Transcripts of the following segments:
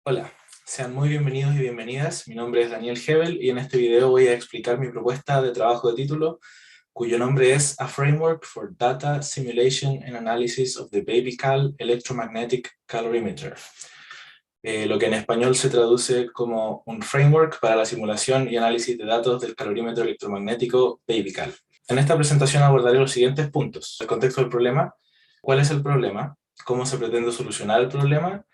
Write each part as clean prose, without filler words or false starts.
Hola, sean muy bienvenidos y bienvenidas. Mi nombre es Daniel Hebel y en este video voy a explicar mi propuesta de trabajo de título, cuyo nombre es A Framework for Data Simulation and Analysis of the Baby-Cal Electromagnetic Calorimeter. Lo que en español se traduce como un framework para la simulación y análisis de datos del calorímetro electromagnético Baby-Cal. En esta presentación abordaré los siguientes puntos: el contexto del problema, cuál es el problema, cómo se pretende solucionar el problema,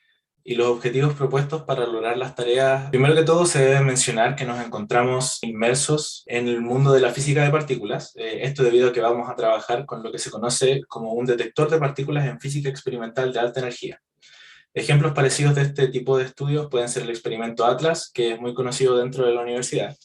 y los objetivos propuestos para lograr las tareas. Primero que todo, se debe mencionar que nos encontramos inmersos en el mundo de la física de partículas. Esto debido a que vamos a trabajar con lo que se conoce como un detector de partículas en física experimental de alta energía. Ejemplos parecidos de este tipo de estudios pueden ser el experimento Atlas, que es muy conocido dentro de la universidad.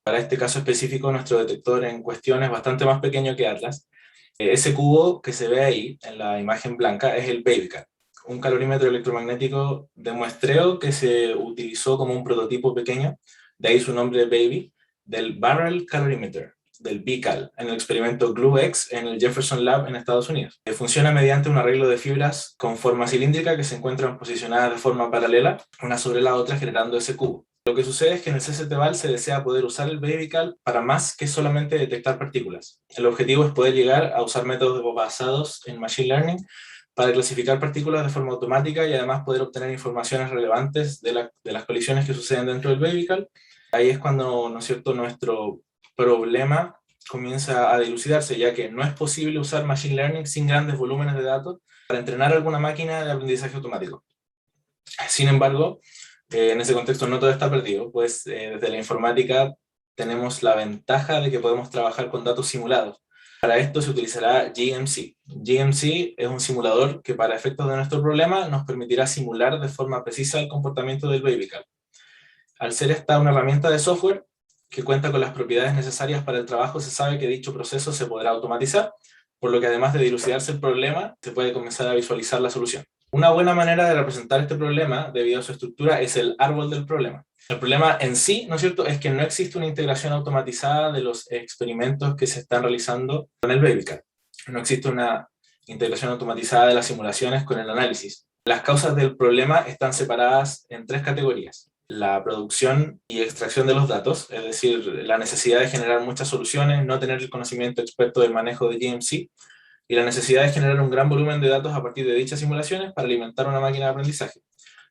Para este caso específico, nuestro detector en cuestión es bastante más pequeño que Atlas. Ese cubo que se ve ahí en la imagen blanca es el Baby-Cal, un calorímetro electromagnético de muestreo que se utilizó como un prototipo pequeño, de ahí su nombre Baby, del Barrel Calorimeter, del BCAL, en el experimento GLUE-X en el Jefferson Lab en Estados Unidos. Funciona mediante un arreglo de fibras con forma cilíndrica que se encuentran posicionadas de forma paralela, una sobre la otra, generando ese cubo. Lo que sucede es que en el CCTVAL se desea poder usar el Baby-Cal para más que solamente detectar partículas. El objetivo es poder llegar a usar métodos basados en Machine Learning para clasificar partículas de forma automática y además poder obtener informaciones relevantes de las colisiones que suceden dentro del Baby-Cal. Ahí es cuando, ¿no es cierto?, nuestro problema comienza a dilucidarse, ya que no es posible usar Machine Learning sin grandes volúmenes de datos para entrenar alguna máquina de aprendizaje automático. Sin embargo, en ese contexto no todo está perdido, pues desde la informática tenemos la ventaja de que podemos trabajar con datos simulados. Para esto se utilizará GMC. GMC es un simulador que, para efectos de nuestro problema, nos permitirá simular de forma precisa el comportamiento del Baby-Cal. Al ser esta una herramienta de software que cuenta con las propiedades necesarias para el trabajo, se sabe que dicho proceso se podrá automatizar, por lo que además de dilucidarse el problema, se puede comenzar a visualizar la solución. Una buena manera de representar este problema, debido a su estructura, es el árbol del problema. El problema en sí, ¿no es cierto?, es que no existe una integración automatizada de los experimentos que se están realizando con el Baby-Cal. No existe una integración automatizada de las simulaciones con el análisis. Las causas del problema están separadas en tres categorías: la producción y extracción de los datos, es decir, la necesidad de generar muchas soluciones, no tener el conocimiento experto del manejo de GMC, y la necesidad de generar un gran volumen de datos a partir de dichas simulaciones para alimentar una máquina de aprendizaje.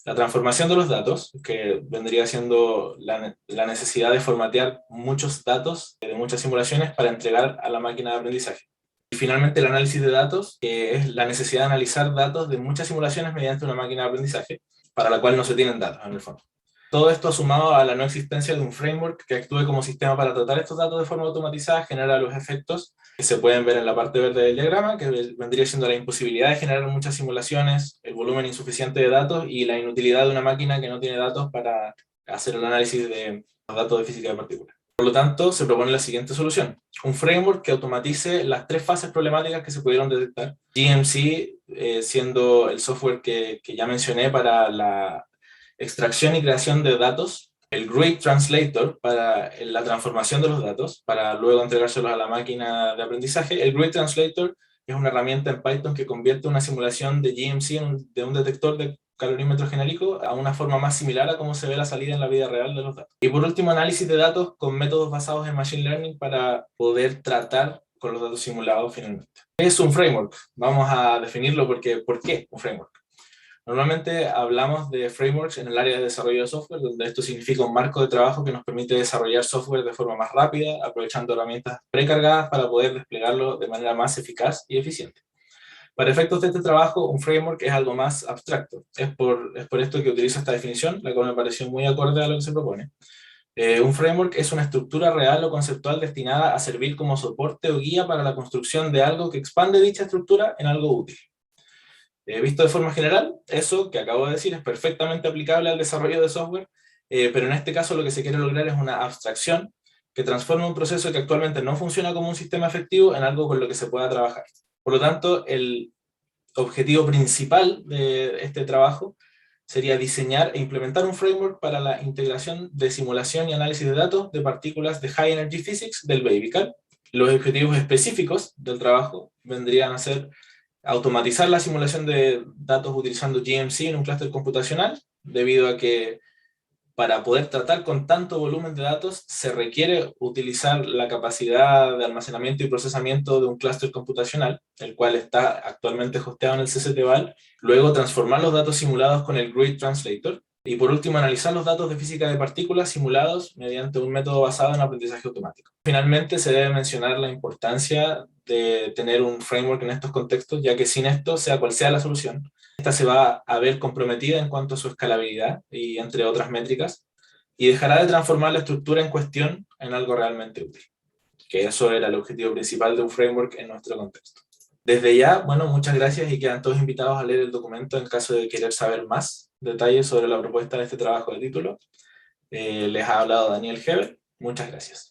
La transformación de los datos, que vendría siendo la necesidad de formatear muchos datos de muchas simulaciones para entregar a la máquina de aprendizaje. Y finalmente el análisis de datos, que es la necesidad de analizar datos de muchas simulaciones mediante una máquina de aprendizaje, para la cual no se tienen datos en el fondo. Todo esto sumado a la no existencia de un framework que actúe como sistema para tratar estos datos de forma automatizada genera los efectos que se pueden ver en la parte verde del diagrama, que vendría siendo la imposibilidad de generar muchas simulaciones, el volumen insuficiente de datos y la inutilidad de una máquina que no tiene datos para hacer el análisis de los datos de física de partículas. Por lo tanto, se propone la siguiente solución: un framework que automatice las tres fases problemáticas que se pudieron detectar. GMC, siendo el software que ya mencioné para la extracción y creación de datos, el GRUID Translator para la transformación de los datos, para luego entregárselos a la máquina de aprendizaje. El GRUID Translator es una herramienta en Python que convierte una simulación de GMC de un detector de calorímetro genérico a una forma más similar a cómo se ve la salida en la vida real de los datos. Y por último, análisis de datos con métodos basados en Machine Learning para poder tratar con los datos simulados finalmente. ¿Qué es un framework? Vamos a definirlo porque ¿por qué un framework? Normalmente hablamos de frameworks en el área de desarrollo de software, donde esto significa un marco de trabajo que nos permite desarrollar software de forma más rápida, aprovechando herramientas precargadas para poder desplegarlo de manera más eficaz y eficiente. Para efectos de este trabajo, un framework es algo más abstracto. Es por esto que utilizo esta definición, la cual me pareció muy acorde a lo que se propone. Un framework es una estructura real o conceptual destinada a servir como soporte o guía para la construcción de algo que expande dicha estructura en algo útil. Visto de forma general, eso que acabo de decir es perfectamente aplicable al desarrollo de software, pero en este caso lo que se quiere lograr es una abstracción que transforma un proceso que actualmente no funciona como un sistema efectivo en algo con lo que se pueda trabajar. Por lo tanto, el objetivo principal de este trabajo sería diseñar e implementar un framework para la integración de simulación y análisis de datos de partículas de High Energy Physics del Baby-Cal. Los objetivos específicos del trabajo vendrían a ser automatizar la simulación de datos utilizando GMC en un clúster computacional, debido a que para poder tratar con tanto volumen de datos se requiere utilizar la capacidad de almacenamiento y procesamiento de un clúster computacional, el cual está actualmente hosteado en el CCTVAL, luego transformar los datos simulados con el Grid Translator, y por último analizar los datos de física de partículas simulados mediante un método basado en aprendizaje automático. Finalmente se debe mencionar la importancia de tener un framework en estos contextos, ya que sin esto, sea cual sea la solución, esta se va a ver comprometida en cuanto a su escalabilidad y entre otras métricas, y dejará de transformar la estructura en cuestión en algo realmente útil, que eso era el objetivo principal de un framework en nuestro contexto. Desde ya, bueno, muchas gracias y quedan todos invitados a leer el documento en caso de querer saber más detalles sobre la propuesta de este trabajo de título. Les ha hablado Daniel Hebel. Muchas gracias.